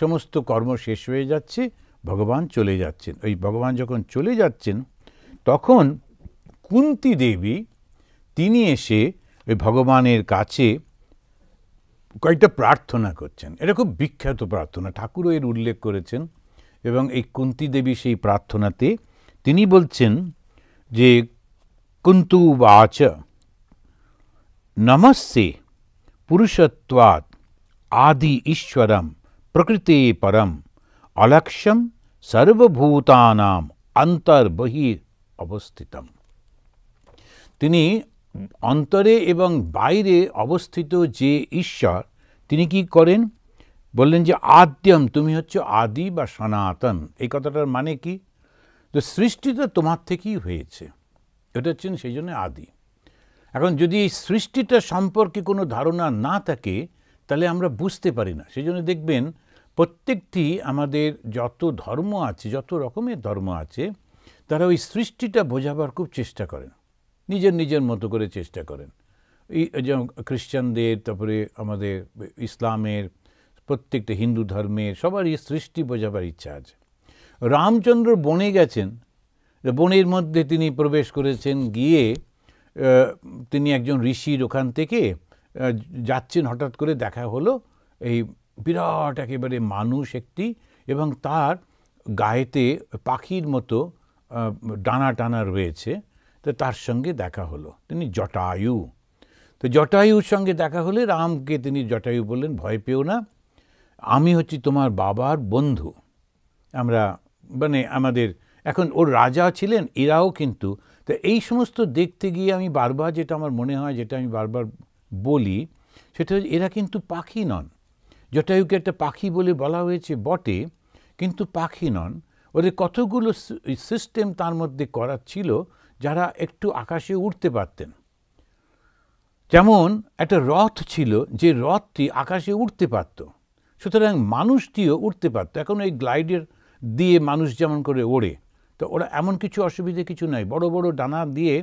সমস্ত কর্ম শেষ হয়ে যাচ্ছে, ভগবান চলে যাচ্ছেন। ওই ভগবান যখন চলে যাচ্ছেন তখন কুন্তী দেবী তিনি এসে ওই ভগবানের কাছে কয়েকটা প্রার্থনা করছেন। এটা খুব বিখ্যাত প্রার্থনা, ঠাকুরও এর উল্লেখ করেছেন। এবং এই কুন্তী দেবী সেই প্রার্থনাতে তিনি বলছেন যে কুন্তু বাচ নমস্তে পুরুষত্বাৎ আদি ঈশ্বরম প্রকৃতে পরম অলক্ষ্যম সর্বভূতানাম অন্তর্বহিঃ অবস্থিতম। তিনি অন্তরে এবং বাইরে অবস্থিত যে ঈশ্বর, তিনি কি করেন বললেন যে আদ্যম, তুমি হচ্ছে আদি বা সনাতন। এই কথাটার মানে কি? তো সৃষ্টিটা তোমার থেকেই হয়েছে, এটা হচ্ছেন সেই জন্য আদি। এখন যদি এই সৃষ্টিটা সম্পর্কে কোনো ধারণা না থাকে তাহলে আমরা বুঝতে পারি না। সেই জন্য দেখবেন প্রত্যেকটি আমাদের যত ধর্ম আছে, যত রকমের ধর্ম আছে, তারা ওই সৃষ্টিটা বোঝাবার খুব চেষ্টা করেন, নিজের নিজের মতো করে চেষ্টা করেন। এই যেমন খ্রিস্টানদের, তারপরে আমাদের ইসলামের, প্রত্যেকটা হিন্দু ধর্মের সবারই সৃষ্টি বোঝাবার ইচ্ছা আছে। রামচন্দ্র বনে গেছেন, বনের মধ্যে তিনি প্রবেশ করেছেন, গিয়ে তিনি একজন ঋষির ওখান থেকে যাচ্ছেন, হঠাৎ করে দেখা হলো এই বিরাট একেবারে মানুষ একটি, এবং তার গায়েতে পাখির মতো ডানা টানা রয়েছে। তো তার সঙ্গে দেখা হলো, তিনি জটায়ু। তো জটায়ুর সঙ্গে দেখা হলে রামকে তিনি জটায়ু বললেন, ভয় পেও না, আমি হচ্ছি তোমার বাবার বন্ধু। আমরা মানে আমাদের এখন ওর রাজা ছিলেন, এরাও কিন্তু। তো এই সমস্ত দেখতে গিয়ে আমি বারবার যেটা আমার মনে হয়, যেটা আমি বারবার বলি, সেটা হচ্ছে এরা কিন্তু পাখি নন। জটায়ুকে একটা পাখি বলে বলা হয়েছে বটে, কিন্তু পাখি নন। ওদের কতগুলো সিস্টেম তার মধ্যে করা ছিল, যারা একটু আকাশে উঠতে পারতেন। যেমন একটা রথ ছিল, যে রথটি আকাশে উঠতে পারত, সুতরাং মানুষটিও উঠতে পারত। এখন এই গ্লাইডার দিয়ে মানুষ যেমন করে ওড়ে, তো ওরা এমন কিছু অসুবিধে কিছু নাই, বড় বড় ডানা দিয়ে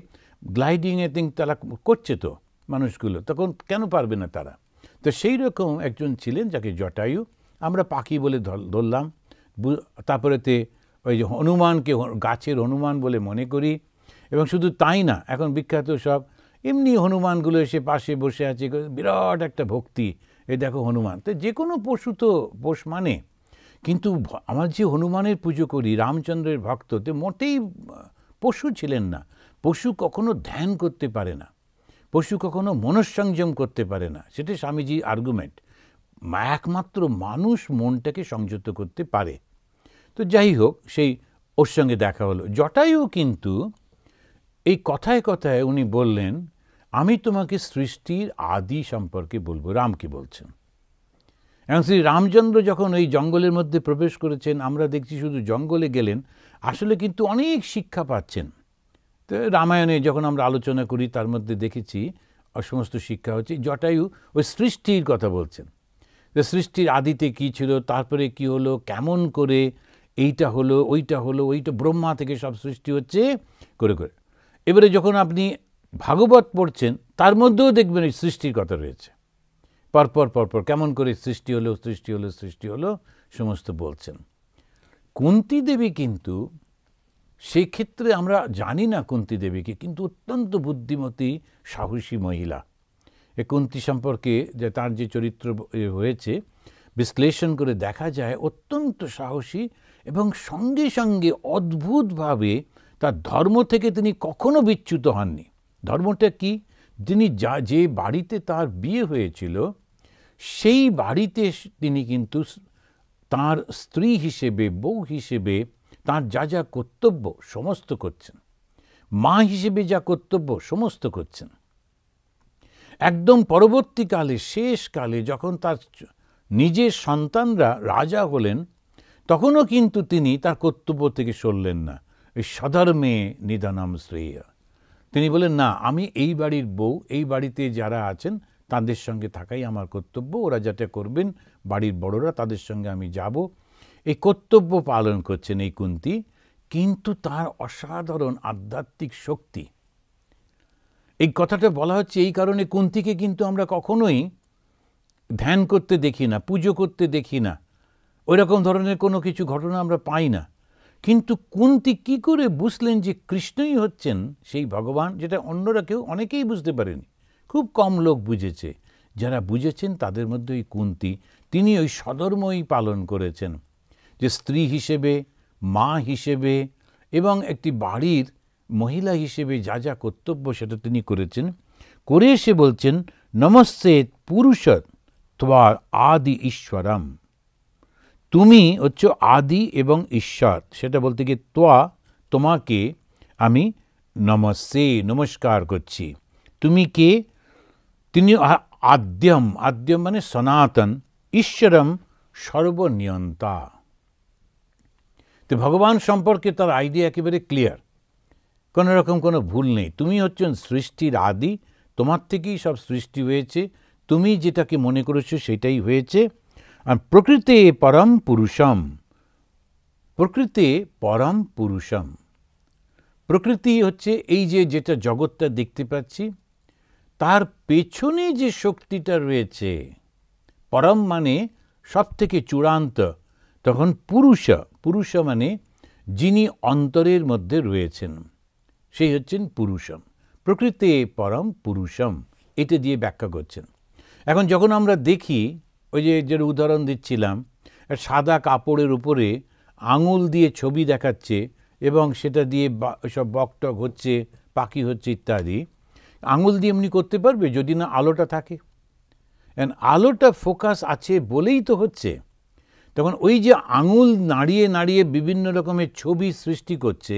গ্লাইডিংয়ে তারা করছে তো মানুষগুলো, তখন কেন পারবে না তারা? তো সেই রকম একজন ছিলেন যাকে জটায়ু আমরা পাখি বলে ধরলাম। তারপরেতে ওই যে হনুমানকে গাছের হনুমান বলে মনে করি। এবং শুধু তাই না, এখন বিখ্যাত সব এমনি হনুমানগুলো এসে পাশে বসে আছে, বিরাট একটা ভক্তি, এই দেখো হনুমান। তো যে কোনো পশু তো পোষ মানে, কিন্তু আমার যে হনুমানের পুজো করি, রামচন্দ্রের ভক্ত, তো মোটেই পশু ছিলেন না। পশু কখনো ধ্যান করতে পারে না, পশু কখনো মনঃসংযম করতে পারে না, সেটা স্বামীজির আর্গুমেন্ট। একমাত্র মানুষ মনটাকে সংযত করতে পারে। তো যাই হোক, সেই ওর সঙ্গে দেখা হলো। জটায়ু কিন্তু এই কথায় কথায় উনি বললেন, আমি তোমাকে সৃষ্টির আদি সম্পর্কে বলবো। রামকে বলছেন। এবং শ্রী রামচন্দ্র যখন ওই জঙ্গলের মধ্যে প্রবেশ করেছেন, আমরা দেখছি শুধু জঙ্গলে গেলেন, আসলে কিন্তু অনেক শিক্ষা পাচ্ছেন। তো রামায়ণে যখন আমরা আলোচনা করি তার মধ্যে দেখেছি সমস্ত শিক্ষা হচ্ছে। জটায়ু ওই সৃষ্টির কথা বলছেন, যে সৃষ্টির আদিতে কী ছিল, তারপরে কি হলো, কেমন করে এইটা হলো, ওইটা হলো, ওইটা ব্রহ্মা থেকে সব সৃষ্টি হচ্ছে করে করে। এবারে যখন আপনি ভাগবত পড়ছেন, তার মধ্যেও দেখবেন এই সৃষ্টির কথা রয়েছে। পরপর পরপর কেমন করে সৃষ্টি হলো, সৃষ্টি হলো, সৃষ্টি হলো, সমস্ত বলছেন। কুন্তী দেবী কিন্তু সেই ক্ষেত্রে আমরা জানি না কুন্তী দেবীকে, কিন্তু অত্যন্ত বুদ্ধিমতী সাহসী মহিলা। এ কুন্তী সম্পর্কে যে তার যে চরিত্র হয়েছে বিশ্লেষণ করে দেখা যায় অত্যন্ত সাহসী, এবং সঙ্গে সঙ্গে অদ্ভুতভাবে তার ধর্ম থেকে তিনি কখনো বিচ্যুত হননি। ধর্মটা কি? তিনি যে বাড়িতে তার বিয়ে হয়েছিল, সেই বাড়িতে তিনি কিন্তু তার স্ত্রী হিসেবে, বউ হিসেবে তার যা যা কর্তব্য সমস্ত করছেন, মা হিসেবে যা কর্তব্য সমস্ত করছেন। একদম পরবর্তীকালে, শেষকালে যখন তার নিজের সন্তানরা রাজা হলেন, তখনও কিন্তু তিনি তার কর্তব্য থেকে সরলেন না। এই সধর্মে নিধনম শ্রেয়া, তিনি বলেন, না, আমি এই বাড়ির বউ, এই বাড়িতে যারা আছেন তাদের সঙ্গে থাকাই আমার কর্তব্য, ওরা যেটা করবেন বাড়ির বড়রা, তাদের সঙ্গে আমি যাব। এই কর্তব্য পালন করছেন এই কুন্তী। কিন্তু তার অসাধারণ আধ্যাত্মিক শক্তি, এই কথাটা বলা হচ্ছে এই কারণে কুন্তীকে কিন্তু আমরা কখনোই ধ্যান করতে দেখি না, পুজো করতে দেখি না। ওইরকম ধরনের কোনো কিছু ঘটনা আমরা পাই না। কিন্তু কুন্তী কি করে বুঝলেন যে কৃষ্ণই হচ্ছেন সেই ভগবান, যেটা অন্যরা কেউ অনেকেই বুঝতে পারেনি, খুব কম লোক বুঝেছে। যারা বুঝেছেন তাদের মধ্যে ওই কুন্তী, তিনি ওই সধর্মই পালন করেছেন, যে স্ত্রী হিসেবে, মা হিসেবে এবং একটি বাড়ির মহিলা হিসেবে যা যা কর্তব্য সেটা তিনি করেছেন। করে এসে বলছেন নমস্তে পুরুষ ত্বা আদি ঈশ্বরম, তুমি হচ্ছে আদি এবং ঈশ্বর। সেটা বলতে গিয়ে ত্বা, তোমাকে আমি নমস্তে নমস্কার করছি। তুমি কে? তিনি আদ্যম, আদ্যম মানে সনাতন, ঈশ্বরম সর্বনিয়ন্তা। তো ভগবান সম্পর্কে তার আইডিয়া একেবারে ক্লিয়ার, কোনো রকম কোনো ভুল নেই। তুমি হচ্ছেন সৃষ্টির আদি, তোমার থেকেই সব সৃষ্টি হয়েছে, তুমি যেটাকে মনে করেছো সেটাই হয়েছে। আর প্রকৃতে পরম পুরুষম, প্রকৃতে পরম পুরুষম, প্রকৃতি হচ্ছে এই যে যেটা জগৎটা দেখতে পাচ্ছি, তার পেছনে যে শক্তিটা রয়েছে, পরম মানে সব থেকে চূড়ান্ত, তখন পুরুষ, পুরুষ মানে যিনি অন্তরের মধ্যে রয়েছেন, সেই হচ্ছেন পুরুষম। প্রকৃতে পরম পুরুষম, এটা দিয়ে ব্যাখ্যা করছেন। এখন যখন আমরা দেখি, ওই যে উদাহরণ দিচ্ছিলাম, সাদা কাপড়ের উপরে আঙুল দিয়ে ছবি দেখাচ্ছে এবং সেটা দিয়ে সব বকটক হচ্ছে, পাখি হচ্ছে ইত্যাদি, আঙুল দিয়ে এমনি করতে পারবে যদি না আলোটা থাকে? আলোটা ফোকাস আছে বলেই তো হচ্ছে। তখন ওই যে আঙুল নাড়িয়ে নাড়িয়ে বিভিন্ন রকমের ছবি সৃষ্টি করছে,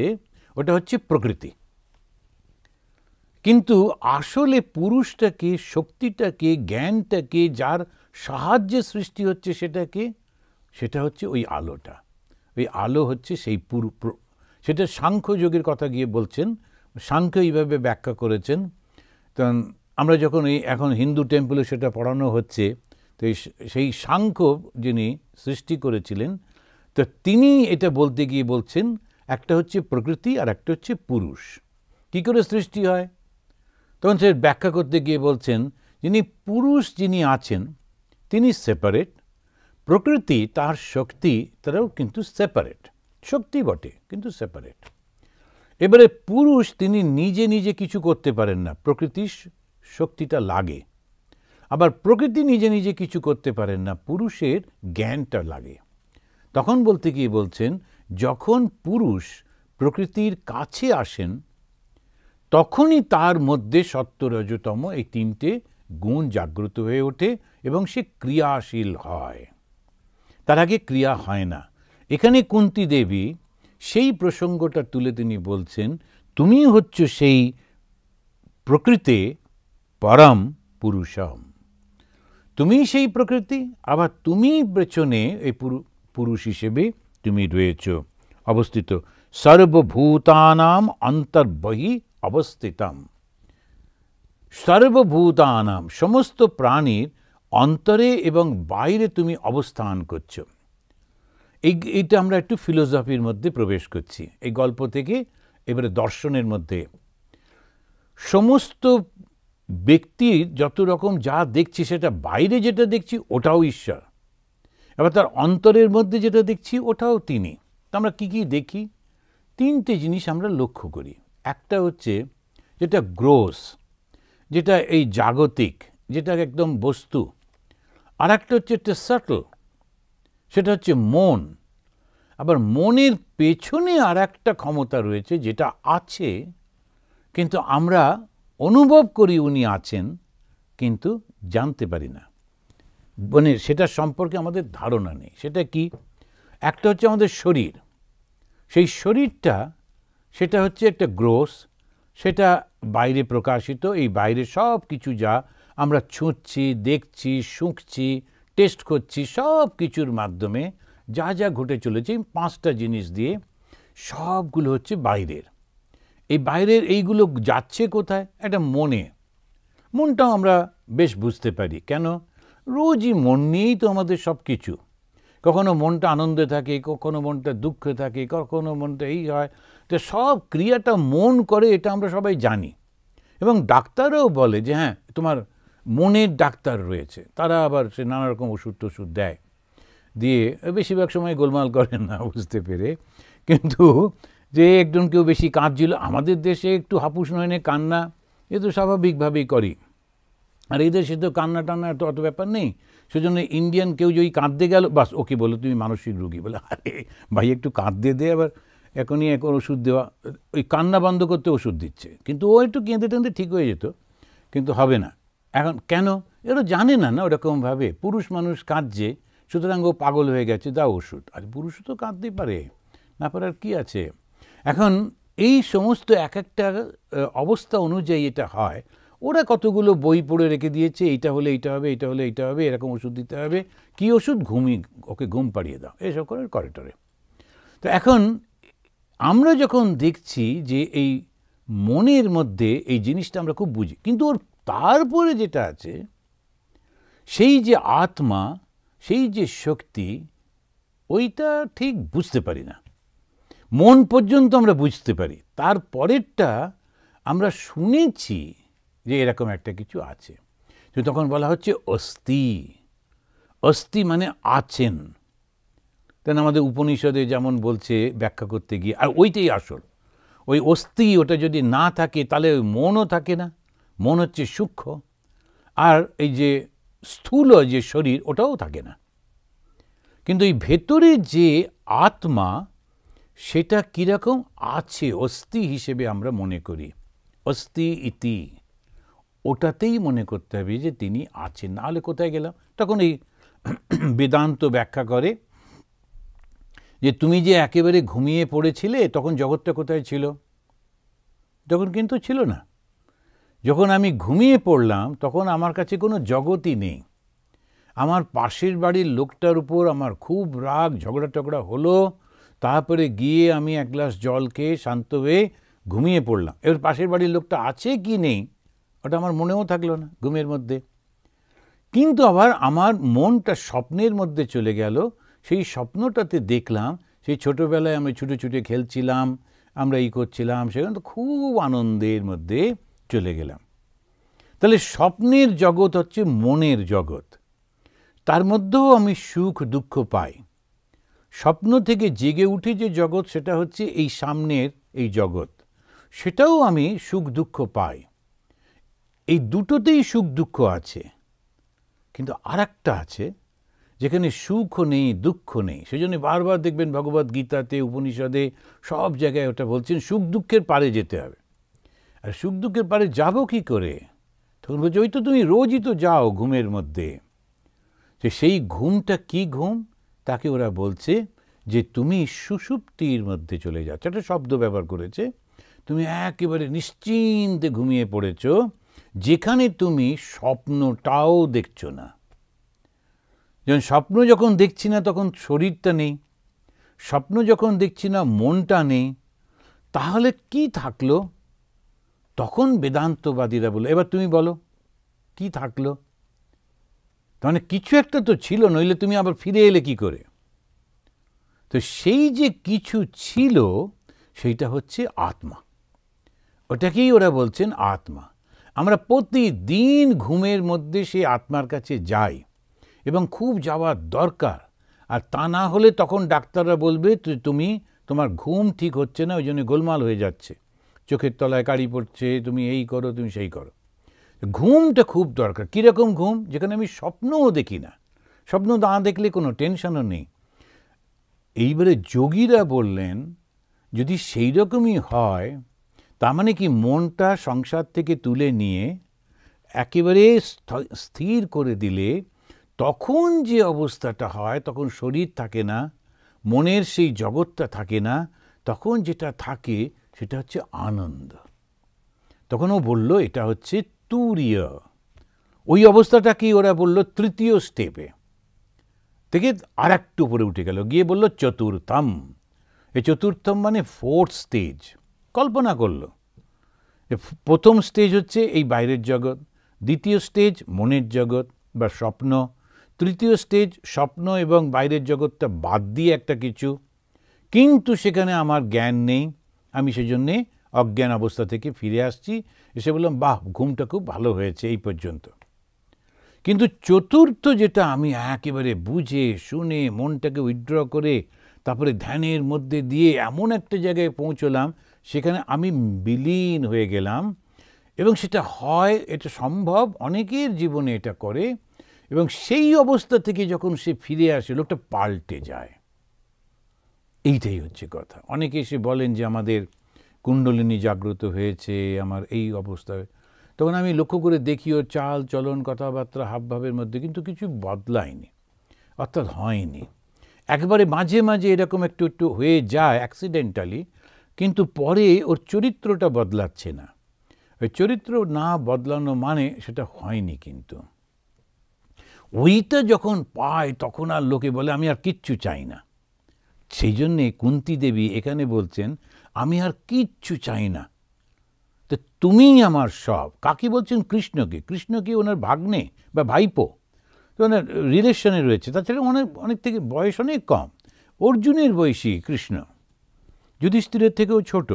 ওটা হচ্ছে প্রকৃতি। কিন্তু আসলে পুরুষটাকে, শক্তিটাকে, জ্ঞানটাকে, যার সাহায্যে সৃষ্টি হচ্ছে সেটাকে, সেটা হচ্ছে ওই আলোটা। ওই আলো হচ্ছে সেই সেটা সাংখ্য যোগের কথা গিয়ে বলছেন, সাংখ্য এইভাবে ব্যাখ্যা করেছেন। তখন আমরা যখন এখন হিন্দু টেম্পলে সেটা পড়ানো হচ্ছে, তো সেই সাংখ্য যিনি সৃষ্টি করেছিলেন, তো তিনি এটা বলতে গিয়ে বলছেন একটা হচ্ছে প্রকৃতি আর একটা হচ্ছে পুরুষ। কী করে সৃষ্টি হয়? তখন সে ব্যাখ্যা করতে গিয়ে বলছেন যিনি পুরুষ যিনি আছেন তিনি সেপারেট, প্রকৃতি তার শক্তি তারাও কিন্তু সেপারেট, শক্তি বটে কিন্তু সেপারেট। এবারে পুরুষ তিনি নিজে নিজে কিছু করতে পারেন না, প্রকৃতির শক্তিটা লাগে। আবার প্রকৃতি নিজে নিজে কিছু করতে পারেন না, পুরুষের জ্ঞানটা লাগে। তখন বলতে গিয়ে বলছেন যখন পুরুষ প্রকৃতির কাছে আসেন তখনই তার মধ্যে সত্য রজতম এই তিনটে গুণ জাগ্রত হয়ে ওঠে এবং সে ক্রিয়াশীল হয়। তার আগে ক্রিয়া হয় না। এখানে কুন্তী দেবী সেই প্রসঙ্গটা তুলে তিনি বলছেন তুমি হচ্ছ সেই প্রকৃতি পরম পুরুষম, তুমি সেই প্রকৃতি, আবার তুমি পেছনে এই পুরুষ হিসেবে তুমি রয়েছ অবস্থিত। সর্বভূতানাম অন্তর্বহি অবস্থিতম, সর্বভূতানাম সমস্ত প্রাণীর অন্তরে এবং বাইরে তুমি অবস্থান করছো। এইটা আমরা একটু ফিলোসফির মধ্যে প্রবেশ করছি এই গল্প থেকে। এবারে দর্শনের মধ্যে সমস্ত ব্যক্তির যত রকম যা দেখছি সেটা বাইরে যেটা দেখছি ওটাও ঈশ্বর, এবার তার অন্তরের মধ্যে যেটা দেখছি ওটাও তিনি। তো আমরা কী কী দেখি? তিনটে জিনিস আমরা লক্ষ্য করি। একটা হচ্ছে যেটা গ্রোস, যেটা এই জাগতিক, যেটা একদম বস্তু। আর একটা হচ্ছে একটা সাটল, সেটা হচ্ছে মন। আবার মনের পেছনে আর একটা ক্ষমতা রয়েছে যেটা আছে কিন্তু আমরা অনুভব করি উনি আছেন কিন্তু জানতে পারি না, মানে সেটা সম্পর্কে আমাদের ধারণা নেই। সেটা কি? একটা হচ্ছে আমাদের শরীর, সেই শরীরটা সেটা হচ্ছে একটা গ্রোস, সেটা বাইরে প্রকাশিত। এই বাইরে সব কিছু যা আমরা ছুঁচ্ছি, দেখছি, শুঁকছি, টেস্ট করছি, সব কিছুর মাধ্যমে যা যা ঘটে চলেছে পাঁচটা জিনিস দিয়ে সবগুলো হচ্ছে বাইরের। এই বাইরের এইগুলো যাচ্ছে কোথায়? একটা মনে। মনটাও আমরা বেশ বুঝতে পারি, কেন? রোজই মন নিয়েই তো আমাদের সব কিছু। কখনো মনটা আনন্দে থাকে, কখনো মনটা দুঃখে থাকে, কখনো মনটা এই হয়। তো সব ক্রিয়াটা মন করে, এটা আমরা সবাই জানি। এবং ডাক্তারও বলে যে হ্যাঁ তোমার মনের ডাক্তার রয়েছে, তারা আবার সে নানা রকম ওষুধ টষুধ দেয় দিয়ে বেশিরভাগ সময় গোলমাল করেন না বুঝতে পেরে, কিন্তু যে একজন কেউ বেশি কাঁদছিল, আমাদের দেশে একটু হাপুস নয়নে কান্না এ তো স্বাভাবিকভাবেই করি, আর এই দেশে তো কান্না টান্না তো অত ব্যাপার নেই। সেজন্য ইন্ডিয়ান কেউ যদি কাঁদতে গেল, বাস ওকে বলো তুমি মানসিক রোগী, বলে আরে ভাই একটু কাঁদতে দে, আবার এখনই এখন ওষুধ দেওয়া, ওই কান্না বন্ধ করতে ওষুধ দিচ্ছে, কিন্তু ও একটু কেঁদে টেঁদে ঠিক হয়ে যেত, কিন্তু হবে না এখন। কেন? এরা জানে না ওরকমভাবে পুরুষ মানুষ কাঁদছে, সুতরাং ও পাগল হয়ে গেছে, দাও ওষুধ। আর পুরুষও তো কাঁদতেই পারে, না পারার কি আছে। এখন এই সমস্ত এক একটা অবস্থা অনুযায়ী এটা হয়। ওরা কতগুলো বই পড়ে রেখে দিয়েছে, এইটা হলে এইটা হবে, এইটা হলে এইটা হবে, এরকম ওষুধ দিতে হবে। কি ওষুধ? ওকে ঘুম পাড়িয়ে দাও, এসব করে টরে। তো এখন আমরা যখন দেখছি যে এই মনের মধ্যে এই জিনিসটা আমরা খুব বুঝি, কিন্তু ওর তারপরে যেটা আছে সেই যে আত্মা, সেই যে শক্তি, ওইটা ঠিক বুঝতে পারি না। মন পর্যন্ত আমরা বুঝতে পারি, তারপরেরটা আমরা শুনেছি যে এরকম একটা কিছু আছে। তো তখন বলা হচ্ছে অস্থি। অস্থি মানে আছেন। তেন আমাদের উপনিষদে যেমন বলছে ব্যাখ্যা করতে গিয়ে, আর ওইটাই আসল। ওই অস্থি ওটা যদি না থাকে তাহলে ওই মনও থাকে না। মন হচ্ছে সূক্ষ্ম, আর এই যে স্থূল যে শরীর ওটাও থাকে না। কিন্তু এই ভেতরে যে আত্মা, সেটা কীরকম আছে অস্থি হিসেবে আমরা মনে করি। অস্থি ইতি, ওটাতেই মনে করতে হবে যে তিনি আছেন, নাহলে কোথায় গেলাম। তখন এই বেদান্ত ব্যাখ্যা করে যে তুমি যে একেবারে ঘুমিয়ে পড়েছিলে, তখন জগৎটা কোথায় ছিল? তখন কিন্তু ছিল না। যখন আমি ঘুমিয়ে পড়লাম তখন আমার কাছে কোনো জগতই নেই। আমার পাশের বাড়ির লোকটার উপর আমার খুব রাগ, ঝগড়া টগড়া হলো, তারপরে গিয়ে আমি এক গ্লাস জল খেয়ে শান্ত হয়ে ঘুমিয়ে পড়লাম। এবার পাশের বাড়ির লোকটা আছে কি নেই ওটা আমার মনেও থাকলো না ঘুমের মধ্যে। কিন্তু আবার আমার মনটা স্বপ্নের মধ্যে চলে গেল। সেই স্বপ্নটাতে দেখলাম সেই ছোটোবেলায় আমি ছুটে ছুটে খেলছিলাম, আমরা এই করছিলাম, সেখানে তো খুব আনন্দের মধ্যে চলে গেলাম। তাহলে স্বপ্নের জগৎ হচ্ছে মনের জগৎ, তার মধ্যেও আমি সুখ দুঃখ পাই। স্বপ্ন থেকে জেগে উঠে যে জগৎ, সেটা হচ্ছে এই সামনের এই জগৎ, সেটাও আমি সুখ দুঃখ পাই। এই দুটোতেই সুখ দুঃখ আছে। কিন্তু আর একটা আছে যেখানে সুখও নেই দুঃখ নেই। সেজন্য বারবার দেখবেন ভগবদ গীতাতে, উপনিষদে, সব জায়গায় ওটা বলছেন সুখ দুঃখের পারে যেতে হবে। আর সুখ দুঃখের পারে যাব কি করে? তখন বলছে ওই তো তুমি রোজই তো যাও ঘুমের মধ্যে। যে সেই ঘুমটা কি ঘুম? তাকে ওরা বলছে যে তুমি সুষুপ্তির মধ্যে চলে যাচ্ছ। একটা শব্দ ব্যবহার করেছে, তুমি একেবারে নিশ্চিন্তে ঘুমিয়ে পড়েছ, যেখানে তুমি স্বপ্নটাও দেখছো না। যেমন স্বপ্ন যখন দেখছি না তখন শরীরটা নেই, স্বপ্ন যখন দেখছি না মনটা নেই, তাহলে কি থাকলো? তখন বেদান্তবাদীরা বলে, এবার তুমি বলো কি থাকলো? তাহলে কিছু একটা তো ছিল, নইলে তুমি আবার ফিরে এলে কি করে? তো সেই যে কিছু ছিল সেইটা হচ্ছে আত্মা। ওটাকেই ওরা বলছেন আত্মা। আমরা প্রতিদিন ঘুমের মধ্যে সেই আত্মার কাছে যাই, এবং খুব যাওয়ার দরকার। আর তা না হলে তখন ডাক্তাররা বলবে তুমি, তোমার ঘুম ঠিক হচ্ছে না, ওই জন্য গোলমাল হয়ে যাচ্ছে, চোখের তলায় কালি পড়ছে, তুমি এই করো, তুমি সেই করো। ঘুমটা খুব দরকার। কীরকম ঘুম? যেখানে আমি স্বপ্নও দেখি না, স্বপ্ন না দেখলে কোনো টেনশনও নেই। এইবারে যোগীরা বললেন যদি সেই রকমই হয়, তার মানে কি মনটা সংসার থেকে তুলে নিয়ে একেবারে স্থির করে দিলে তখন যে অবস্থাটা হয়, তখন শরীর থাকে না, মনের সেই জগৎটা থাকে না, তখন যেটা থাকে সেটা হচ্ছে আনন্দ। তখন ও বলল এটা হচ্ছে তুরীয়। ওই অবস্থাটাকেই ওরা বলল তৃতীয় স্টেপে থেকে আর একটু উপরে উঠে গেল, গিয়ে বলল চতুর্থম। এই চতুর্থম মানে ফোর্থ স্টেজ। কল্পনা করলো প্রথম স্টেজ হচ্ছে এই বাইরের জগৎ, দ্বিতীয় স্টেজ মনের জগৎ বা স্বপ্ন, তৃতীয় স্টেজ স্বপ্ন এবং বাইরের জগৎটা বাদ দিয়ে একটা কিছু, কিন্তু সেখানে আমার জ্ঞান নেই, আমি সেজন্যে অজ্ঞান অবস্থা থেকে ফিরে আসছি। এসে বললাম বাহ, ঘুমটা খুব ভালো হয়েছে এই পর্যন্ত। কিন্তু চতুর্থ যেটা আমি একেবারে বুঝে শুনে মনটাকে উইথড্র করে তারপরে ধ্যানের মধ্যে দিয়ে এমন একটা জায়গায় পৌঁছলাম, সেখানে আমি বিলীন হয়ে গেলাম। এবং সেটা হয়, এটা সম্ভব, অনেকের জীবনে এটা করে। এবং সেই অবস্থা থেকে যখন সে ফিরে আসে, লোকটা পাল্টে যায়। এইটাই হচ্ছে কথা। অনেকে এসে বলেন যে আমাদের কুণ্ডলিনী জাগ্রত হয়েছে, আমার এই অবস্থায়। তখন আমি লক্ষ্য করে দেখি ওর চাল চলন কথাবার্তা হাবভাবের মধ্যে কিন্তু কিছু বদলায়নি, অর্থাৎ হয়নি। একবারে মাঝে মাঝে এরকম একটু একটু হয়ে যায় অ্যাক্সিডেন্টালি, কিন্তু পরে ওর চরিত্রটা বদলাচ্ছে না। ওই চরিত্র না বদলানো মানে সেটা হয়নি। কিন্তু ওইটা যখন পায় তখন আর লোকে বলে আমি আর কিচ্ছু চাই না। সেই জন্যে কুন্তী দেবী এখানে বলছেন আমি আর কিচ্ছু চাই না, তো তুমিই আমার সব। কাকে বলছেন? কৃষ্ণকে। কৃষ্ণকে ওনার ভাগ্নে বা ভাইপো, তো ওনার রিলেশনে রয়েছে। তাছাড়া অনেক থেকে বয়স অনেক কম, অর্জুনের বয়সী কৃষ্ণ, যুধিষ্ঠিরের থেকেও ছোট।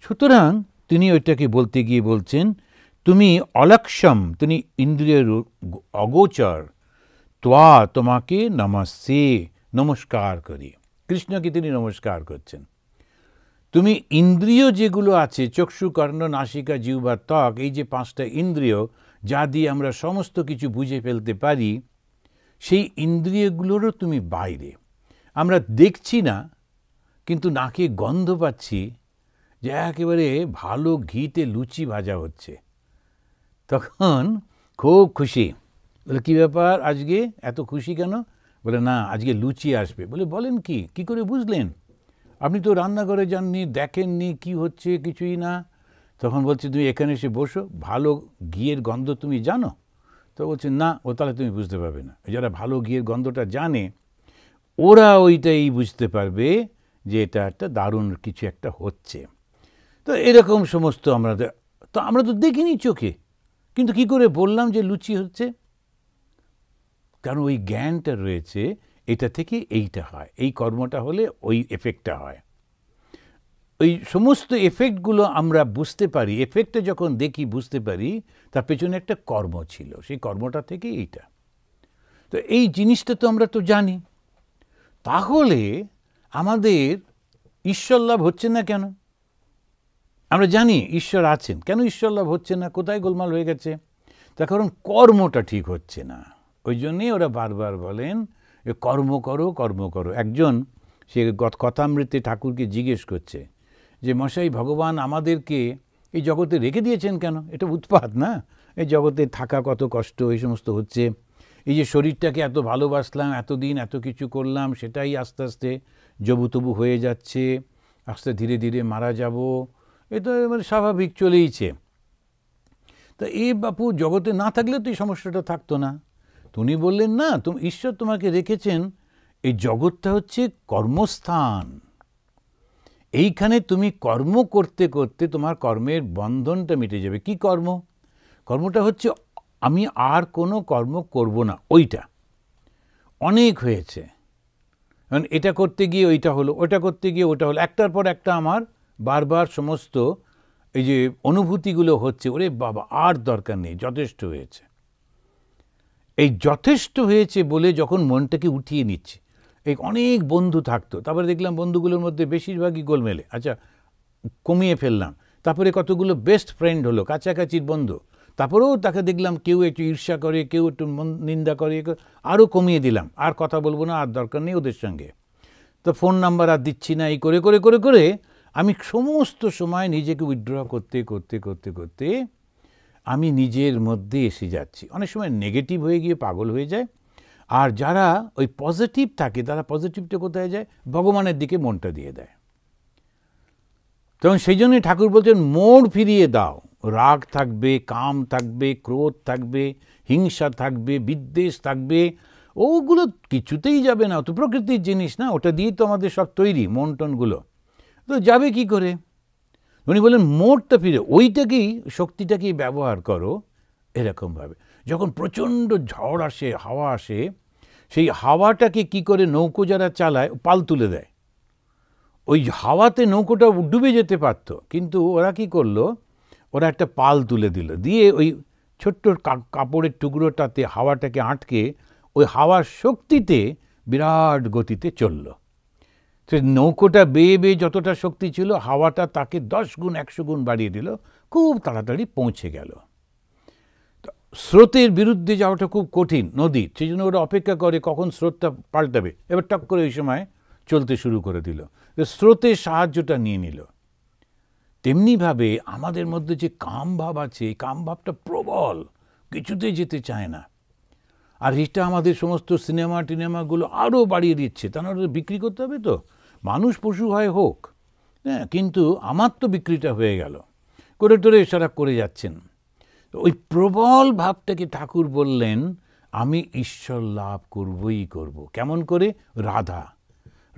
সুতরাং তিনি ওইটাকে বলতে গিয়ে বলছেন তুমি অলক্ষম, তুমি ইন্দ্রিয়ের অগোচর, ত্বা তোমাকে নমস্তে, নমস্কার করি। কৃষ্ণকে তিনি নমস্কার করছেন। তুমি ইন্দ্রিয় যেগুলো আছে, চক্ষু কর্ণ নাসিকা জিহ্বা ত্বক, এই যে 5টা ইন্দ্রিয় যা দিয়ে আমরা সমস্ত কিছু বুঝে ফেলতে পারি, সেই ইন্দ্রিয়গুলোরও তুমি বাইরে। আমরা দেখছি না, কিন্তু নাকে গন্ধ পাচ্ছি যে একেবারে ভালো ঘিতে লুচি ভাজা হচ্ছে। তখন খুব খুশি। বলে কী ব্যাপার আজকে এত খুশি কেন? বলে না, আজকে লুচি আসবে। বলে বলেন কি, কি করে বুঝলেন? আপনি তো রান্নাঘরে যাননি, দেখেননি কি হচ্ছে, কিছুই না। তখন বলছে তুমি এখানে এসে বসো, ভালো ঘিয়ের গন্ধ তুমি জানো? তো বলছে না, ও তাহলে তুমি বুঝতে পারবে না। যারা ভালো ঘিয়ের গন্ধটা জানে ওরা ওইটাই বুঝতে পারবে যে এটা একটা দারুণ কিছু একটা হচ্ছে। তো এরকম সমস্ত আমরা তো দেখিনি চোখে, কিন্তু কি করে বললাম যে লুচি হচ্ছে? কারণ ওই জ্ঞানটা রয়েছে, এটা থেকে এইটা হয়, এই কর্মটা হলে ওই এফেক্টটা হয়। ওই সমস্ত এফেক্টগুলো আমরা বুঝতে পারি, এফেক্টটা যখন দেখি বুঝতে পারি তার পেছনে একটা কর্ম ছিল, সেই কর্মটা থেকে এইটা। তো এই জিনিসটা তো আমরা তো জানি। তাহলে আমাদের ঈশ্বর লাভ হচ্ছে না কেন? আমরা জানি ঈশ্বর আছেন, কেন ঈশ্বর লাভ হচ্ছে না? কোথায় গোলমাল হয়ে গেছে? তার কারণ কর্মটা ঠিক হচ্ছে না। ওই জন্যে ওরা বারবার বলেন কর্ম করো, কর্ম করো। একজন সে কথামৃতে ঠাকুরকে জিজ্ঞেস করছে যে মশাই, ভগবান আমাদেরকে এই জগতে রেখে দিয়েছেন কেন? এটা উৎপাত না? এই জগতে থাকা কত কষ্ট, এই সমস্ত হচ্ছে। এই যে শরীরটাকে এত ভালোবাসলাম, এতদিন এত কিছু করলাম, সেটাই আস্তে আস্তে জবুতবু হয়ে যাচ্ছে, আস্তে ধীরে ধীরে মারা যাব, এ তো মানে স্বাভাবিক চলেইছে। তা এই বাপু জগতে না থাকলে তো এই সমস্যাটা থাকতো না। উনি বললেন না, ঈশ্বর তোমাকে রেখেছেন, এই জগৎটা হচ্ছে কর্মস্থান। এইখানে তুমি কর্ম করতে করতে তোমার কর্মের বন্ধনটা মিটে যাবে। কি কর্ম? কর্মটা হচ্ছে আমি আর কোনো কর্ম করব না, ওইটা অনেক হয়েছে। কারণ এটা করতে গিয়ে ওইটা হলো, ওটা করতে গিয়ে ওটা হলো, একটার পর একটা আমার বারবার সমস্ত এই যে অনুভূতিগুলো হচ্ছে, ওরে বাবা আর দরকার নেই, যথেষ্ট হয়েছে। এই যথেষ্ট হয়েছে বলে যখন মনটাকে উঠিয়ে নিচ্ছে, এই অনেক বন্ধু থাকতো, তারপরে দেখলাম বন্ধুগুলোর মধ্যে বেশিরভাগই গোলমেলে, আচ্ছা কমিয়ে ফেললাম। তারপরে কতগুলো বেস্ট ফ্রেন্ড হলো, কাছাকাছির বন্ধু, তারপরেও তাকে দেখলাম কেউ একটু ঈর্ষা করে, কেউ একটু নিন্দা করে, আরও কমিয়ে দিলাম, আর কথা বলবো না, আর দরকার নেই ওদের সঙ্গে। তো ফোন নাম্বার আর দিচ্ছি না। এই করে করে করে করে আমি সমস্ত সময় নিজেকে উইথড্র করতে করতে করতে করতে আমি নিজের মধ্যে এসে যাচ্ছি। অনেক সময় নেগেটিভ হয়ে গিয়ে পাগল হয়ে যায়। আর যারা ওই পজিটিভ থাকে তারা পজিটিভটা কোথায় যায়? ভগবানের দিকে মনটা দিয়ে দেয়। তখন সেই জন্যই ঠাকুর বলছেন মোড় ফিরিয়ে দাও। রাগ থাকবে, কাম থাকবে, ক্রোধ থাকবে, হিংসা থাকবে, বিদ্বেষ থাকবে, ওগুলো কিছুতেই যাবে না। তো প্রকৃতির জিনিস না, ওটা দিয়েই তো আমাদের সব তৈরি, মন টনগুলো, তো যাবে কি করে? উনি বলেন মোড়টা ফিরে, ওইটাকেই, শক্তিটাকেই ব্যবহার করো এরকমভাবে। যখন প্রচণ্ড ঝড় আসে, হাওয়া আসে, সেই হাওয়াটাকে কি করে নৌকো যারা চালায় পাল তুলে দেয়। ওই হাওয়াতে নৌকোটা ডুবে যেতে পারত, কিন্তু ওরা কি করলো, ওরা একটা পাল তুলে দিল, দিয়ে ওই ছোট্ট কাপড়ের টুকরোটাতে হাওয়াটাকে আটকে ওই হাওয়ার শক্তিতে বিরাট গতিতে চলল। সে নৌকোটা বেয়ে বেয়ে যতটা শক্তি ছিল, হাওয়াটা তাকে 10 গুণ 100 গুণ বাড়িয়ে দিল, খুব তাড়াতাড়ি পৌঁছে গেল। স্রোতের বিরুদ্ধে যাওয়াটা খুব কঠিন নদী, সেই জন্য ওরা অপেক্ষা করে কখন স্রোতটা পাল্টাবে। এবার টক করে ওই সময় চলতে শুরু করে দিল, স্রোতের সাহায্যটা নিয়ে নিল। তেমনিভাবে আমাদের মধ্যে যে কামভাব আছে, এই কামভাবটা প্রবল, কিছুতে যেতে চায় না। আর এটা আমাদের সমস্ত সিনেমা টিনেমাগুলো আরও বাড়িয়ে দিচ্ছে। তা নাহলে বিক্রি করতে হবে তো, মানুষ পশু হয় হোক, হ্যাঁ, কিন্তু আমার তো বিক্রিটা হয়ে গেল করে টোরে সারা করে যাচ্ছেন। ওই প্রবল ভাবটাকে ঠাকুর বললেন আমি ঈশ্বর লাভ করবই করব। কেমন করে?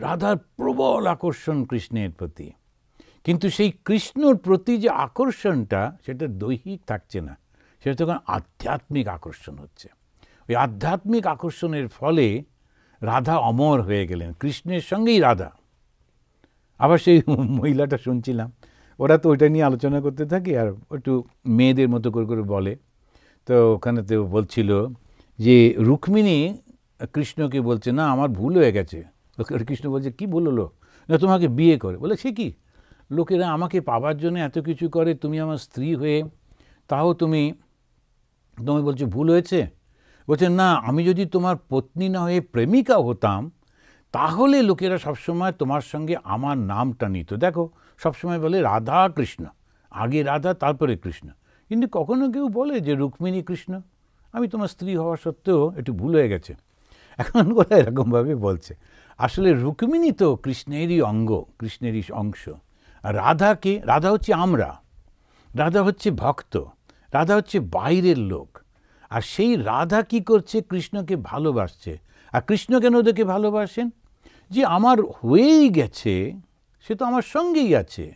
রাধার প্রবল আকর্ষণ কৃষ্ণের প্রতি, কিন্তু সেই কৃষ্ণর প্রতি যে আকর্ষণটা সেটা দৈহিক থাকছে না, সেটা তখন আধ্যাত্মিক আকর্ষণ হচ্ছে। ওই আধ্যাত্মিক আকর্ষণের ফলে রাধা অমর হয়ে গেলেন, কৃষ্ণের সঙ্গেই রাধা। আবার সেই মহিলাটা শুনছিলাম, ওরা তো ওইটা নিয়ে আলোচনা করতে থাকে আর একটু মেয়েদের মতো করে করে বলে। তো ওখানেতে বলছিল যে রুক্মিণী কৃষ্ণকে বলছে, না আমার ভুল হয়ে গেছে। কৃষ্ণ বলছে, কি ভুল হলো? না তোমাকে বিয়ে করে। বলে, সে কি, লোকেরা আমাকে পাবার জন্য এত কিছু করে, তুমি আমার স্ত্রী হয়ে তাও তুমি বলছো ভুল হয়েছে? বলছে, না আমি যদি তোমার পত্নী না হয়ে প্রেমিকা হতাম তাহলে লোকেরা সবসময় তোমার সঙ্গে আমার নামটা নিত। দেখো সবসময় বলে রাধা কৃষ্ণ, আগে রাধা তারপরে কৃষ্ণ, কিন্তু কখনো কেউ বলে যে রুক্মিণী কৃষ্ণ? আমি তোমার স্ত্রী হওয়া সত্ত্বেও একটু ভুল হয়ে গেছে। এখন ওরা এরকমভাবে বলছে। আসলে রুক্মিণী তো কৃষ্ণেরই অঙ্গ, কৃষ্ণেরই অংশ। আর রাধাকে, রাধা হচ্ছে আমরা, রাধা হচ্ছে ভক্ত, রাধা হচ্ছে বাইরের লোক। আর সেই রাধা কি করছে? কৃষ্ণকে ভালোবাসছে। আর কৃষ্ণ কেন ওদেরকে ভালোবাসেন? যে আমার হয়েই গেছে, সে তো আমার সঙ্গেই আছে,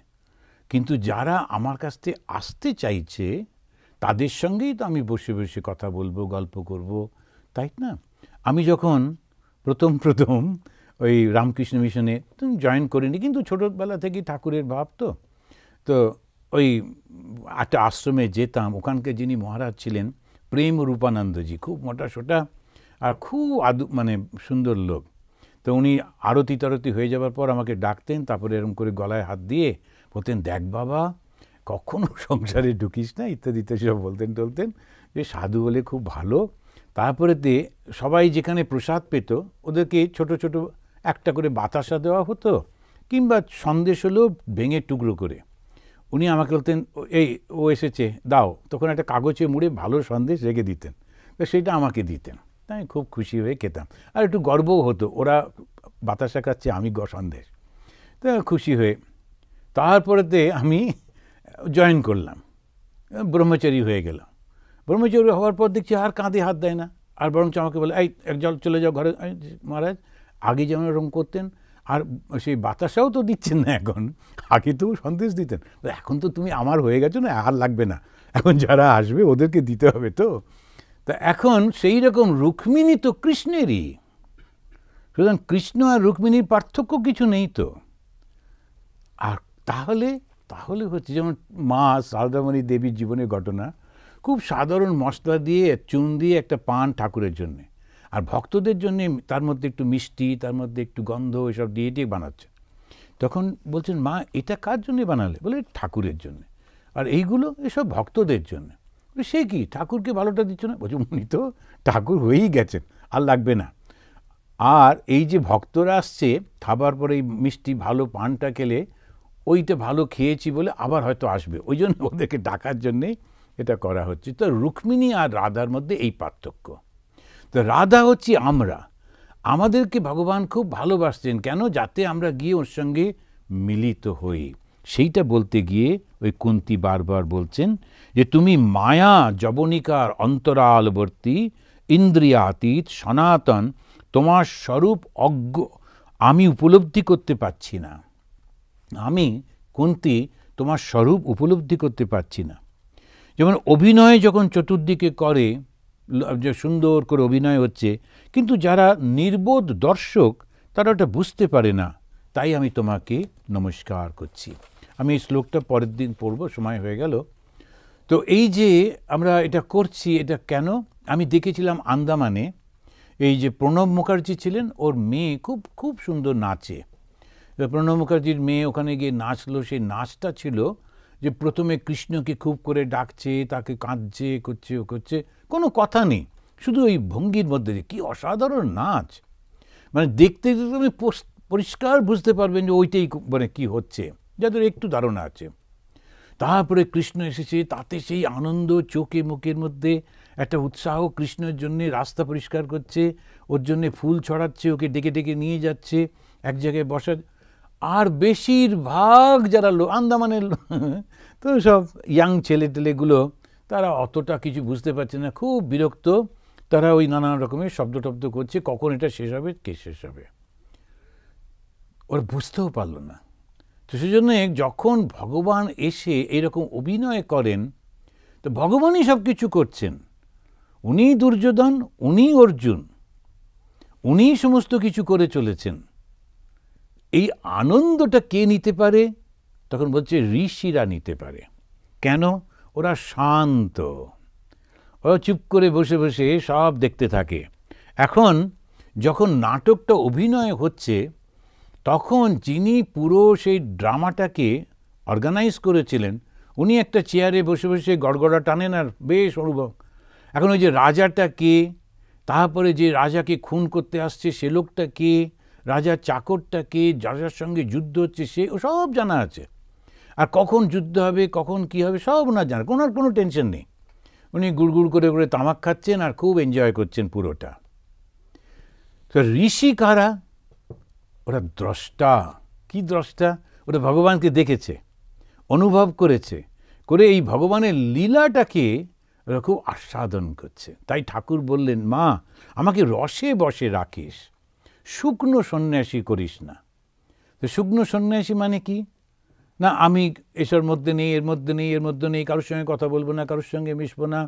কিন্তু যারা আমার কাছ থেকে আসতে চাইছে তাদের সঙ্গেই তো আমি বসে বসে কথা বলবো, গল্প করব, তাই না? আমি যখন প্রথম ওই রামকৃষ্ণ মিশনে জয়েন করিনি, কিন্তু ছোটোবেলা থেকেই ঠাকুরের ভাব তো ওই একটা আশ্রমে যেতাম। ওখানকে যিনি মহারাজ ছিলেন প্রেম রূপানন্দজি, খুব মোটা সোটা আর খুব মানে সুন্দর লোক। তো উনি আরতি টারতি হয়ে যাওয়ার পর আমাকে ডাকতেন, তারপরে এরকম করে গলায় হাত দিয়ে বলতেন, দেখ বাবা কখনো সংসারে ঢুকিস না, ইত্যাদি ইত্যাদি সব বলতেন টলতেন, যে সাধু হলে খুব ভালো। তারপরেতে সবাই যেখানে প্রসাদ পেত ওদেরকে ছোট ছোট একটা করে বাতাসা দেওয়া হতো, কিংবা সন্দেশ হলেও ভেঙে টুকরো করে। উনি আমাকে বলতেন, এই ও এসেছে দাও, তখন একটা কাগজে মুড়ে ভালো সন্দেশ রেখে দিতেন, তো সেটা আমাকে দিতেন। তাই খুব খুশি হয়ে খেতাম, আর একটু গর্বও হতো, ওরা বাতাসা খাচ্ছে আমি সন্দেশ, তো খুশি হয়ে। তারপরেতে আমি জয়েন করলাম, ব্রহ্মচারী হয়ে গেলাম। ব্রহ্মচারী হওয়ার পর দেখছি আর কাঁধে হাত দেয় না, আর বরঞ্চ আমাকে বলে, এই এক জল চলে যাও ঘরে। মহারাজ আগে যেমন এরকম করতেন, আর সেই বাতাসাও তো দিচ্ছেন না এখন, আগে তো সন্দেশ দিতেন, এখন তো তুমি আমার হয়ে গেছো না, আর লাগবে না, এখন যারা আসবে ওদেরকে দিতে হবে। তো তা এখন সেই রকম রুক্মিণী তো কৃষ্ণেরই, সুতরাং কৃষ্ণ আর রুক্মিণীর পার্থক্য কিছু নেই তো। আর তাহলে হচ্ছে যেমন মা সারদামণি দেবীর জীবনের ঘটনা, খুব সাধারণ মশলা দিয়ে চুন দিয়ে একটা পান ঠাকুরের জন্যে, আর ভক্তদের জন্যে তার মধ্যে একটু মিষ্টি, তার মধ্যে একটু গন্ধ, এসব দিয়ে দিয়ে বানাচ্ছে। তখন বলছেন, মা এটা কার জন্যে বানালে? বলে ঠাকুরের জন্যে। আর এইগুলো এসব ভক্তদের জন্য। সে কি ঠাকুরকে ভালোটা দিচ্ছ না? বলছে, উনি তো ঠাকুর হয়েই গেছেন, আর লাগবে না। আর এই যে ভক্তরা আসছে খাবার পরে এই মিষ্টি ভালো পানটা খেলে, ওইটা ভালো খেয়েছি বলে আবার হয়তো আসবে, ওই জন্য ওদেরকে ডাকার জন্যে এটা করা হচ্ছে। তো রুক্মিণী আর রাধার মধ্যে এই পার্থক্য। তো রাধা হচ্ছে আমরা, আমাদেরকে ভগবান খুব ভালোবাসছেন কেন? যাতে আমরা গিয়ে ওর সঙ্গে মিলিত হই। সেইটা বলতে গিয়ে ওই কুন্তী বারবার বলছেন যে তুমি মায়া যবনিকার অন্তরালবর্তী ইন্দ্রিয়াতীত সনাতন, তোমার স্বরূপ অজ্ঞ আমি উপলব্ধি করতে পারছি না। আমি কুন্তী তোমার স্বরূপ উপলব্ধি করতে পারছি না। যেমন অভিনয় যখন চতুর্দিকে করে, যে সুন্দর করে অভিনয় হচ্ছে, কিন্তু যারা নির্বোধ দর্শক তারা ওটা বুঝতে পারে না, তাই আমি তোমাকে নমস্কার করছি। আমি এই শ্লোকটা পরের দিন পড়ব, সময় হয়ে গেল। তো এই যে আমরা এটা করছি, এটা কেন? আমি দেখেছিলাম আন্দামানে এই যে প্রণব মুখার্জি ছিলেন, ওর মেয়ে খুব খুব সুন্দর নাচে। প্রণব মুখার্জির মেয়ে ওখানে গিয়ে নাচলো, সেই নাচটা ছিল যে প্রথমে কৃষ্ণকে খুব করে ডাকছে, তাকে কাঁদছে, করছে, ও করছে, কোনো কথা নেই, শুধু ওই ভঙ্গির মধ্যে দিয়ে। কী অসাধারণ নাচ! মানে দেখতে দেখতে তুমি পরিষ্কার বুঝতে পারবেন যে ওইটাই মানে কী হচ্ছে, যাদের একটু ধারণা আছে। তারপরে কৃষ্ণ এসেছে, তাতে সেই আনন্দ, চোখে মুখের মধ্যে একটা উৎসাহ, কৃষ্ণের জন্যে রাস্তা পরিষ্কার করছে, ওর জন্যে ফুল ছড়াচ্ছে, ওকে ডেকে ডেকে নিয়ে যাচ্ছে এক জায়গায় বসা। আর বেশিরভাগ যারা আন্দামানের তো সব ইয়াং ছেলেটেলেগুলো, তারা অতটা কিছু বুঝতে পারছে না, খুব বিরক্ত। তারা ওই নানা রকমের শব্দ টব্দ করছে, কখন এটা শেষ হবে, কে শেষ হবে, ওরা বুঝতেও পারলো না। তো সেজন্য যখন ভগবান এসে এরকম অভিনয় করেন, তো ভগবানই সব কিছু করছেন, উনি দুর্যোধন, উনি অর্জুন, উনি সমস্ত কিছু করে চলেছেন। এই আনন্দটা কে নিতে পারে? তখন বলছে ঋষিরা নিতে পারে। কেন? ওরা শান্ত, ওরা চুপ করে বসে বসে সব দেখতে থাকে। এখন যখন নাটকটা অভিনয় হচ্ছে, তখন যিনি পুরো সেই ড্রামাটাকে অর্গানাইজ করেছিলেন, উনি একটা চেয়ারে বসে বসে গড়গড়া টানেন আর বেশ অনুভব। এখন ওই যে রাজাটা কে, তারপরে যে রাজাকে খুন করতে আসছে সে লোকটা কে, রাজার চাকরটা কে, রাজার সঙ্গে যুদ্ধ হচ্ছে সে, ও সব জানা আছে। আর কখন যুদ্ধ হবে, কখন কি হবে, সব ওনার জানা, কোনো টেনশন নেই। উনি গুড়গুড় করে করে তামাক খাচ্ছেন আর খুব এনজয় করছেন পুরোটা। তো ঋষি কারা? ওরা দ্রষ্টা। কি দ্রষ্টা? ওরা ভগবানকে দেখেছে, অনুভব করেছে, করে এই ভগবানের লীলাটাকে ওরা খুব আস্বাদন করছে। তাই ঠাকুর বললেন, মা আমাকে রসে বসে রাখিস, শুকনো সন্ন্যাসী করিস না। তো শুকনো সন্ন্যাসী মানে কি? না আমি এসবের মধ্যে নেই, এর মধ্যে নেই, এর মধ্যে নেই, কারোর সঙ্গে কথা বলবো না, কারোর সঙ্গে মিশবো না,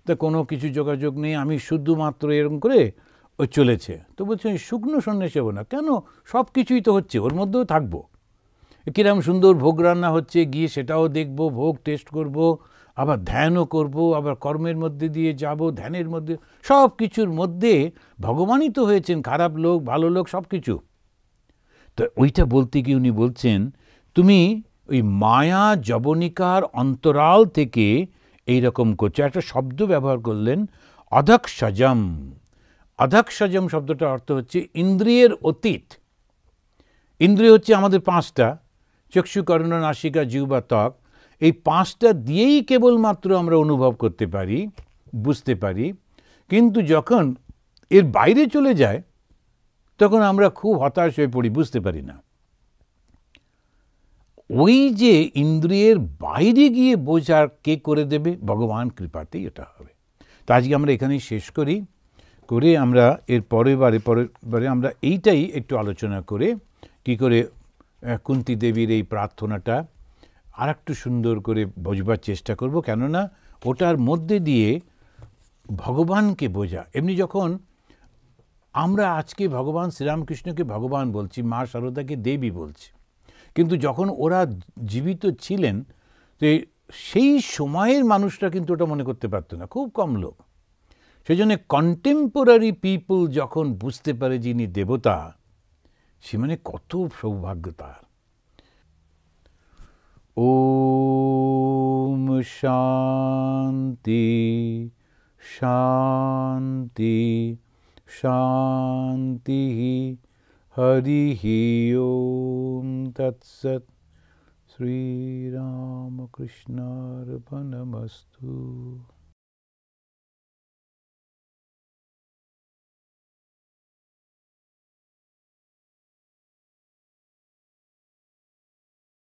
তা কোনো কিছু যোগাযোগ নেই, আমি শুধুমাত্র এরকম করে ও চলেছে। তো বলছে শুকনো সন্ন্যাসী হবো না কেন? সব কিছুই তো হচ্ছে, ওর মধ্যেও থাকবো। কিরম সুন্দর ভোগ রান্না হচ্ছে, গিয়ে সেটাও দেখবো, ভোগ টেস্ট করব, আবার ধ্যানও করব, আবার কর্মের মধ্যে দিয়ে যাব, ধ্যানের মধ্যে, সব কিছুর মধ্যে ভগবানই তো হয়েছেন, খারাপ লোক ভালো লোক সব কিছু। তো ওইটা বলতে গিয়ে উনি বলছেন, তুমি ওই মায়া জবনিকার অন্তরাল থেকে এইরকম করছো। একটা শব্দ ব্যবহার করলেন, অধক্ষজম। অধক্ষজম শব্দটার অর্থ হচ্ছে ইন্দ্রিয়ের অতীত। ইন্দ্রিয় হচ্ছে আমাদের পাঁচটা, চক্ষু কর্ণ নাসিকা জিহ্বা ত্বক। এই পাঁচটা দিয়েই কেবলমাত্র আমরা অনুভব করতে পারি, বুঝতে পারি। কিন্তু যখন এর বাইরে চলে যায়, তখন আমরা খুব হতাশ হয়ে পড়ি, বুঝতে পারি না। ওই যে ইন্দ্রিয়ের বাইরে গিয়ে বোঝার কে করে দেবে? ভগবান কৃপাতেই এটা হবে। তো আজকে আমরা এখানেই শেষ করি, করে আমরা এর পরের বারে আমরা এইটাই একটু আলোচনা করে কি করে কুন্তী দেবীর এই প্রার্থনাটা আর একটু সুন্দর করে বোঝবার চেষ্টা করব। কেননা ওটার মধ্যে দিয়ে ভগবানকে বোঝা। এমনি যখন আমরা আজকে ভগবান শ্রীরামকৃষ্ণকে ভগবান বলছি, মা শারদাকে দেবী বলছি, কিন্তু যখন ওরা জীবিত ছিলেন, তো সেই সময়ের মানুষরা কিন্তু ওটা মনে করতে পারতো না, খুব কম লোক। সেই জন্য কন্টেম্পোরারি পিপল যখন বুঝতে পারে যিনি দেবতা, সে মানে কত সৌভাগ্য তার। ওম শান্তি শান্তি শান্তি। হরি ওম তৎসৎ। শ্রীরামকৃষ্ণার্পণমস্তু।